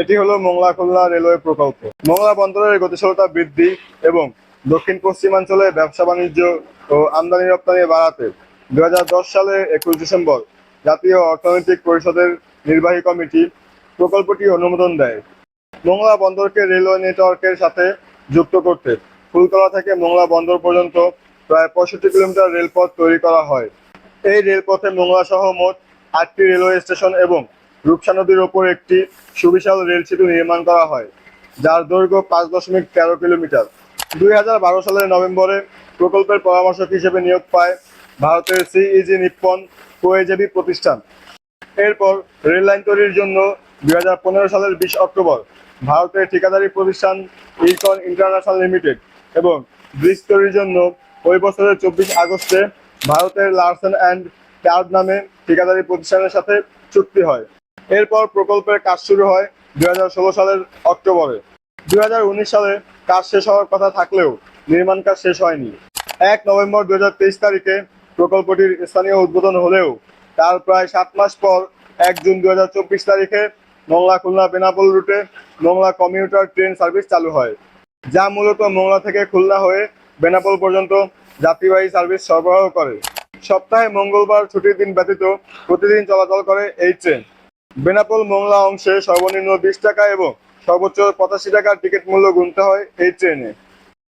এটি হলো মোংলা খুলনা রেলওয়ে প্রকল্প। মোংলা বন্দরের গতিশীলতা বৃদ্ধি এবং দক্ষিণ পশ্চিমাঞ্চলে ব্যবসা বাণিজ্য ও আমদানি রপ্তানি বাড়াতে 2010 সালে 21 ডিসেম্বর জাতীয় অর্থনৈতিক পরিষদের নির্বাহী কমিটি প্রকল্পটি অনুমোদন দেয়। মোংলা বন্দরকে রেলওয়ে নেটওয়ার্কের সাথে যুক্ত করতে ফুলতলা থেকে মোংলা বন্দর পর্যন্ত প্রায় 65 কিলোমিটার রেলপথ তৈরি করা হয়। এই রেলপথে মোংলা সহ মোট 8টি রেলওয়ে স্টেশন এবং রূপসা নদীর ওপর একটি সুবিশাল রেল সেতু নির্মাণ করা হয়, যার দৈর্ঘ্য 5.13 কিলোমিটার। 2012 সালের নভেম্বরে প্রকল্পের পরামর্শক হিসেবে নিয়োগ পায় ভারতের সিইজি নিপ্পন কোয়েজেবি প্রতিষ্ঠান। এরপর রেল লাইন তৈরির জন্য 2015 সালের 20 অক্টোবর ভারতের ঠিকাদারি প্রতিষ্ঠান ইরকন ইন্টারন্যাশনাল লিমিটেড এবং ব্রিজ তৈরির জন্য ওই বছরের 24 আগস্টে ভারতের লারসেন অ্যান্ড টাউব নামে ঠিকাদারি প্রতিষ্ঠানের সাথে চুক্তি হয়। এরপর প্রকল্পের কাজ শুরু হয় 2016 সালের অক্টোবরে। 2019 সালে কাজ শেষ হওয়ার কথা থাকলেও নির্মাণ কাজ শেষ হয়নি। 1 নভেম্বর 2023 তারিখে প্রকল্পটির স্থানীয় উদ্বোধন হলেও তার প্রায় 7 মাস পর 1 জুন 2024 তারিখে মোংলা খুলনা বেনাপোল রুটে মোংলা কমিউটার ট্রেন সার্ভিস চালু হয়, যা মূলত মোংলা থেকে খুলনা হয়ে বেনাপোল পর্যন্ত যাত্রীবাহী সার্ভিস সরবরাহ করে। সপ্তাহে মঙ্গলবার ছুটির দিন ব্যতীত প্রতিদিন চলাচল করে এই ট্রেন। বেনাপোল মোংলা অংশে সর্বনিম্ন 20 টাকা এবং সর্বোচ্চ 85 টাকার টিকিট মূল্য গুনতে হয় এই ট্রেনে।